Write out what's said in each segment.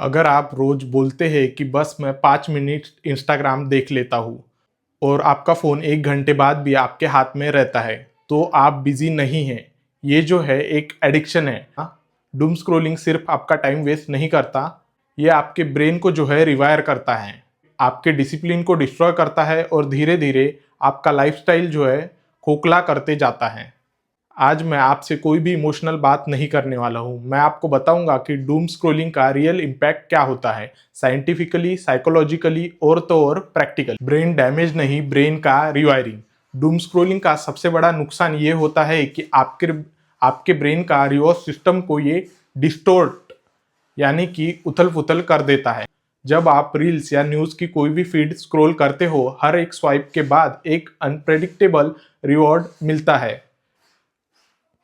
अगर आप रोज बोलते हैं कि बस मैं 5 मिनट इंस्टाग्राम देख लेता हूँ और आपका फ़ोन 1 घंटे बाद भी आपके हाथ में रहता है, तो आप बिजी नहीं हैं। ये जो है एक एडिक्शन है। डूम स्क्रोलिंग सिर्फ आपका टाइम वेस्ट नहीं करता, ये आपके ब्रेन को जो है रिवायर करता है, आपके डिसिप्लिन को डिस्ट्रॉय करता है और धीरे धीरे आपका लाइफस्टाइल जो है खोखला करते जाता है। आज मैं आपसे कोई भी इमोशनल बात नहीं करने वाला हूँ। मैं आपको बताऊंगा कि डूम स्क्रोलिंग का रियल इम्पैक्ट क्या होता है, साइंटिफिकली, साइकोलॉजिकली और तो और प्रैक्टिकल। ब्रेन डैमेज नहीं, ब्रेन का रिवायरिंग। डूम स्क्रोलिंग का सबसे बड़ा नुकसान ये होता है कि आपके आपके ब्रेन का रिवॉर्ड सिस्टम को ये डिस्टोर्ट यानी कि उथल पुथल कर देता है। जब आप रील्स या न्यूज़ की कोई भी फीड स्क्रॉल करते हो, हर एक स्वाइप के बाद एक अनप्रेडिक्टेबल रिवॉर्ड मिलता है।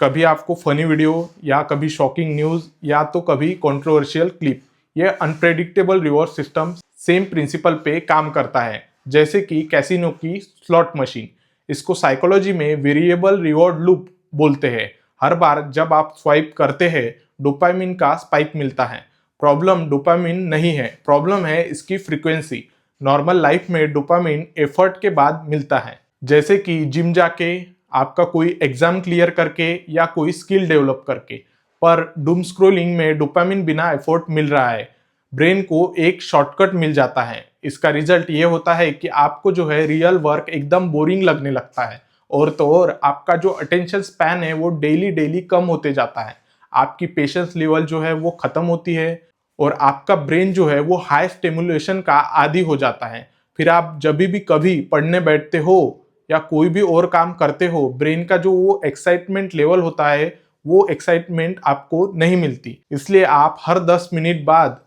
कभी आपको फनी वीडियो या कभी शॉकिंग न्यूज़ या तो कभी कंट्रोवर्शियल क्लिप। ये unpredictable reward system same principle पे काम करता है जैसे कि कैसीनो की स्लॉट मशीन। इसको साइकोलॉजी में वेरिएबल रिवॉर्ड लूप बोलते हैं। हर बार जब आप स्वाइप करते हैं, डोपामिन का स्पाइक मिलता है। प्रॉब्लम डोपामिन नहीं है, प्रॉब्लम है इसकी फ्रीक्वेंसी। नॉर्मल लाइफ में डोपामिन एफर्ट के बाद मिलता है, जैसे कि जिम जाके, आपका कोई एग्जाम क्लियर करके या कोई स्किल डेवलप करके। पर डूम स्क्रोलिंग में डोपामिन बिना एफर्ट मिल रहा है, ब्रेन को एक शॉर्टकट मिल जाता है। इसका रिजल्ट ये होता है कि आपको जो है रियल वर्क एकदम बोरिंग लगने लगता है और तो और आपका जो अटेंशन स्पैन है वो डेली डेली कम होते जाता है। आपकी पेशेंस लेवल जो है वो खत्म होती है और आपका ब्रेन जो है वो हाई स्टिमुलेशन का आदी हो जाता है। फिर आप जब भी कभी पढ़ने बैठते हो या कोई भी और काम करते हो, ब्रेन का जो वो एक्साइटमेंट लेवल होता है वो एक्साइटमेंट आपको नहीं मिलती। इसलिए आप हर 10 मिनट बाद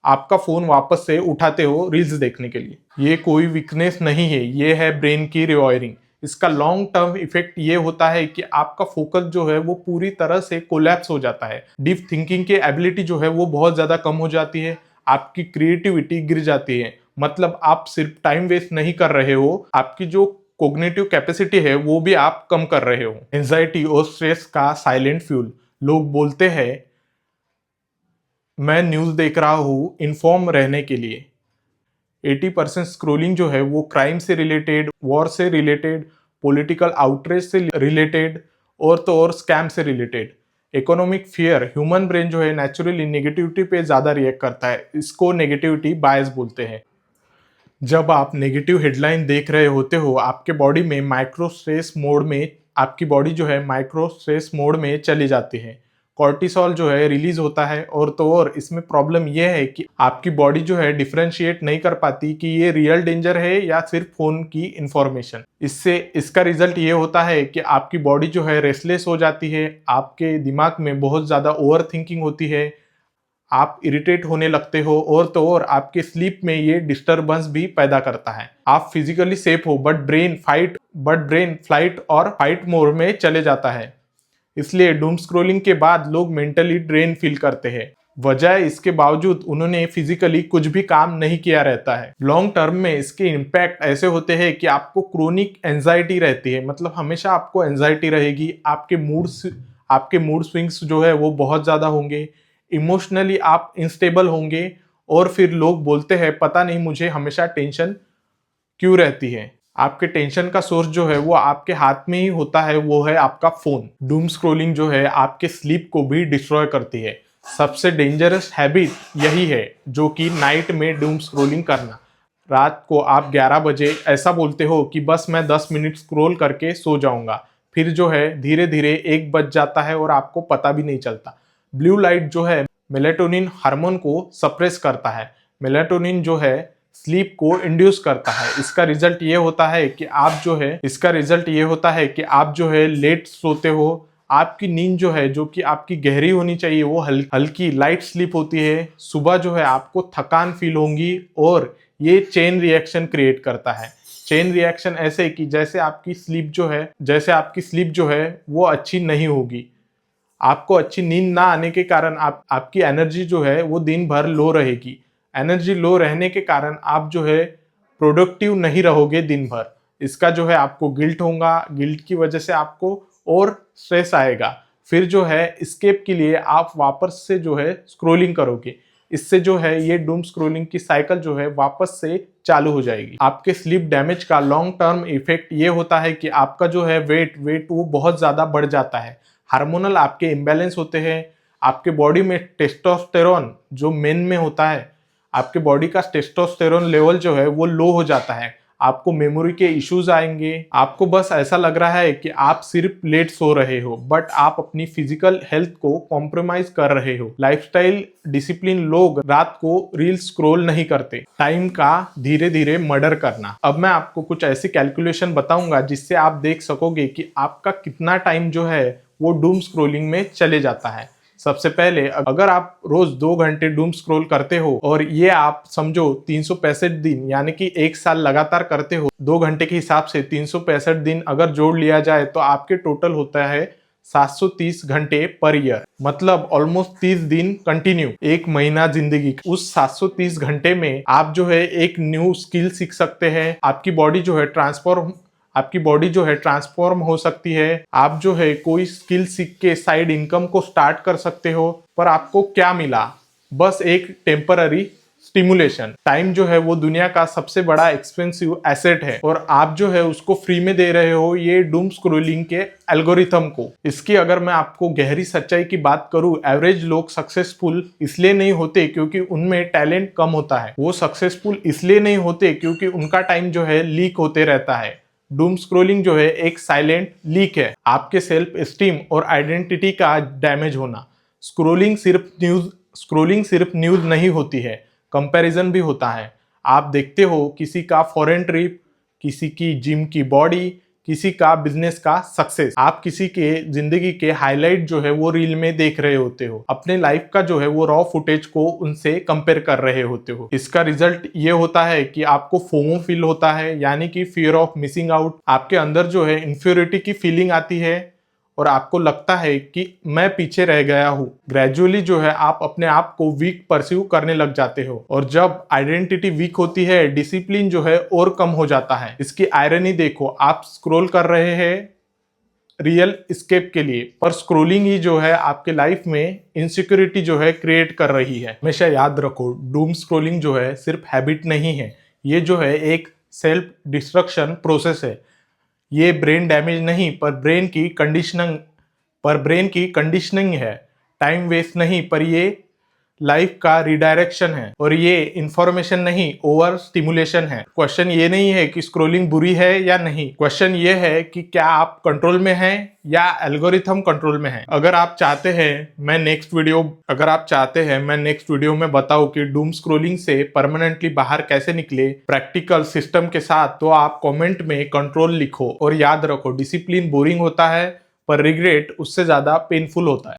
आपका फोन वापस से उठाते हो रील्स देखने के लिए। ये कोई वीकनेस नहीं है, ये है ब्रेन की रिवायरिंग। इसका लॉन्ग टर्म इफेक्ट ये होता है कि आपका फोकस जो है वो पूरी तरह से कोलैप्स हो जाता है। डीप थिंकिंग की एबिलिटी जो है वो बहुत ज्यादा कम हो जाती है। आपकी क्रिएटिविटी गिर जाती है। मतलब आप सिर्फ टाइम वेस्ट नहीं कर रहे हो, आपकी जो कोग्निटिव कैपेसिटी है वो भी आप कम कर रहे हो। एंजाइटी और स्ट्रेस का साइलेंट फ्यूल। लोग बोलते हैं मैं न्यूज़ देख रहा हूँ इन्फॉर्म रहने के लिए। 80% स्क्रोलिंग जो है वो क्राइम से रिलेटेड, वॉर से रिलेटेड, पॉलिटिकल आउटरीच से रिलेटेड और तो और स्कैम से related. Economic fear. Human brain जो है नेचुरली नेगेटिविटी पे ज़्यादा रिएक्ट करता है, इसको नेगेटिविटी बायस बोलते हैं। जब आप नेगेटिव हेडलाइन देख रहे होते हो, आपके बॉडी में माइक्रो स्ट्रेस मोड में आपकी बॉडी जो है माइक्रो स्ट्रेस मोड में चली जाती है। कॉर्टिसोल जो है रिलीज होता है और तो और इसमें प्रॉब्लम यह है कि आपकी बॉडी जो है डिफरेंशिएट नहीं कर पाती कि ये रियल डेंजर है या सिर्फ फोन की इंफॉर्मेशन। इससे इसका रिजल्ट ये होता है कि आपकी बॉडी जो है रेस्टलेस हो जाती है, आपके दिमाग में बहुत ज़्यादा ओवर थिंकिंग होती है, आप इरिटेट होने लगते हो और तो और आपके स्लीप में ये डिस्टरबेंस भी पैदा करता है। आप फिजिकली सेफ हो बट ब्रेन फ्लाइट और फाइट मोड में चले जाता है। इसलिए डूम स्क्रोलिंग के बाद लोग मेंटली ड्रेन फील करते हैं। वजह इसके बावजूद उन्होंने फिजिकली कुछ भी काम नहीं किया रहता है। लॉन्ग टर्म में इसके इम्पैक्ट ऐसे होते हैं कि आपको क्रोनिक एंजाइटी रहती है, मतलब हमेशा आपको एंजाइटी रहेगी। आपके मूड स्विंग्स जो है वो बहुत ज़्यादा होंगे। इमोशनली आप इंस्टेबल होंगे और फिर लोग बोलते हैं पता नहीं मुझे हमेशा टेंशन क्यों रहती है। आपके टेंशन का सोर्स जो है वो आपके हाथ में ही होता है, वो है आपका फोन। डूम स्क्रोलिंग जो है आपके स्लीप को भी डिस्ट्रॉय करती है। सबसे डेंजरस हैबिट यही है, जो कि नाइट में डूम स्क्रोलिंग करना। रात को आप 11 बजे ऐसा बोलते हो कि बस मैं 10 मिनट स्क्रोल करके सो जाऊंगा। फिर जो है धीरे धीरे 1 बज जाता है और आपको पता भी नहीं चलता। ब्लू लाइट जो है मेलेटोनिन हार्मोन को सप्रेस करता है। मेलेटोनिन जो है स्लीप को इंड्यूस करता है। इसका रिजल्ट ये होता है कि आप जो है लेट सोते हो। आपकी नींद जो है, जो कि आपकी गहरी होनी चाहिए, वो हल्की लाइट स्लीप होती है। सुबह जो है आपको थकान फील होंगी और ये चेन रिएक्शन क्रिएट करता है। चेन रिएक्शन ऐसे कि जैसे आपकी स्लीप जो है वो अच्छी नहीं होगी। आपको अच्छी नींद ना आने के कारण आपकी एनर्जी जो है वो दिन भर लो रहेगी। एनर्जी लो रहने के कारण आप जो है प्रोडक्टिव नहीं रहोगे दिन भर। इसका जो है आपको गिल्ट होगा, गिल्ट की वजह से आपको और स्ट्रेस आएगा। फिर जो है एस्केप के लिए आप वापस से जो है स्क्रोलिंग करोगे। इससे जो है ये डूम स्क्रोलिंग की साइकिल जो है वापस से चालू हो जाएगी। आपके स्लीप डैमेज का लॉन्ग टर्म इफेक्ट ये होता है कि आपका जो है वेट वो बहुत ज्यादा बढ़ जाता है, हार्मोनल आपके इम्बैलेंस होते हैं, आपके बॉडी में टेस्टोस्टेरोन जो मेन में होता है, आपके बॉडी का टेस्टोस्टेरोन लेवल जो है वो लो हो जाता है, आपको मेमोरी के इश्यूज आएंगे, आपको बस ऐसा लग रहा है कि आप सिर्फ लेट सो रहे हो बट आप अपनी फिजिकल हेल्थ को कॉम्प्रोमाइज कर रहे हो। लाइफस्टाइल डिसिप्लिन लोग रात को रील स्क्रॉल नहीं करते, टाइम का धीरे धीरे मर्डर करना। अब मैं आपको कुछ ऐसी कैलकुलेशन बताऊंगा जिससे आप देख सकोगे कि आपका कितना टाइम जो है वो डूम स्क्रोलिंग में चले जाता है। सबसे पहले अगर आप रोज 2 घंटे डूम स्क्रॉल करते हो और ये आप समझो 365 दिन यानी कि 1 साल लगातार करते हो, 2 घंटे के हिसाब से 365 दिन अगर जोड़ लिया जाए तो आपके टोटल होता है 730 घंटे पर ईयर, मतलब ऑलमोस्ट 30 दिन कंटिन्यू, एक महीना जिंदगी। उस 730 घंटे में आप जो है एक न्यू स्किल सीख सकते हैं, आपकी बॉडी जो है ट्रांसफॉर्म हो सकती है, आप जो है कोई स्किल सीख के साइड इनकम को स्टार्ट कर सकते हो। पर आपको क्या मिला? बस एक टेम्पररी स्टिमुलेशन। टाइम जो है वो दुनिया का सबसे बड़ा एक्सपेंसिव एसेट है और आप जो है उसको फ्री में दे रहे हो ये डूम स्क्रोलिंग के एल्गोरिथम को। इसकी अगर मैं आपको गहरी सच्चाई की बात करूं, एवरेज लोग सक्सेसफुल इसलिए नहीं होते क्योंकि उनमें टैलेंट कम होता है, वो सक्सेसफुल इसलिए नहीं होते क्योंकि उनका टाइम जो है लीक होते रहता है। डूम स्क्रोलिंग जो है एक साइलेंट लीक है, आपके सेल्फ एस्टीम और आइडेंटिटी का डैमेज होना। स्क्रोलिंग सिर्फ न्यूज नहीं होती है, कंपैरिजन भी होता है। आप देखते हो किसी का फॉरेन ट्रिप, किसी की जिम की बॉडी, किसी का बिजनेस का सक्सेस, आप किसी के जिंदगी के हाईलाइट जो है वो रील में देख रहे होते हो, अपने लाइफ का जो है वो रॉ फुटेज को उनसे कंपेयर कर रहे होते हो। इसका रिजल्ट ये होता है कि आपको फोमो फील होता है, यानी कि फियर ऑफ मिसिंग आउट। आपके अंदर जो है इंफ्योरिटी की फीलिंग आती है और आपको लगता है कि मैं पीछे रह गया हूँ। ग्रेजुअली जो है आप अपने आप को वीक परसीव करने लग जाते हो और जब आइडेंटिटी वीक होती है डिसिप्लिन जो है और कम हो जाता है। इसकी आयरनी देखो, आप स्क्रॉल कर रहे हैं रियल एस्केप के लिए, पर स्क्रॉलिंग ही जो है आपके लाइफ में इनसिक्योरिटी जो है क्रिएट कर रही है। हमेशा याद रखो, डूम स्क्रॉलिंग जो है सिर्फ हैबिट नहीं है, ये जो है एक सेल्फ डिस्ट्रक्शन प्रोसेस है। ये ब्रेन डैमेज नहीं पर ब्रेन की कंडीशनिंग है। टाइम वेस्ट नहीं पर ये लाइफ का रिडायरेक्शन है और ये इंफॉर्मेशन नहीं ओवर स्टिमुलेशन है। क्वेश्चन ये नहीं है कि स्क्रॉलिंग बुरी है या नहीं, क्वेश्चन ये है कि क्या आप कंट्रोल में हैं या एल्गोरिथम कंट्रोल में है। अगर आप चाहते हैं मैं नेक्स्ट वीडियो में बताऊं कि डूम स्क्रॉलिंग से परमानेंटली बाहर कैसे निकले प्रैक्टिकल सिस्टम के साथ, तो आप कमेंट में कंट्रोल लिखो। और याद रखो, डिसिप्लिन बोरिंग होता है पर रिग्रेट उससे ज्यादा पेनफुल होता है।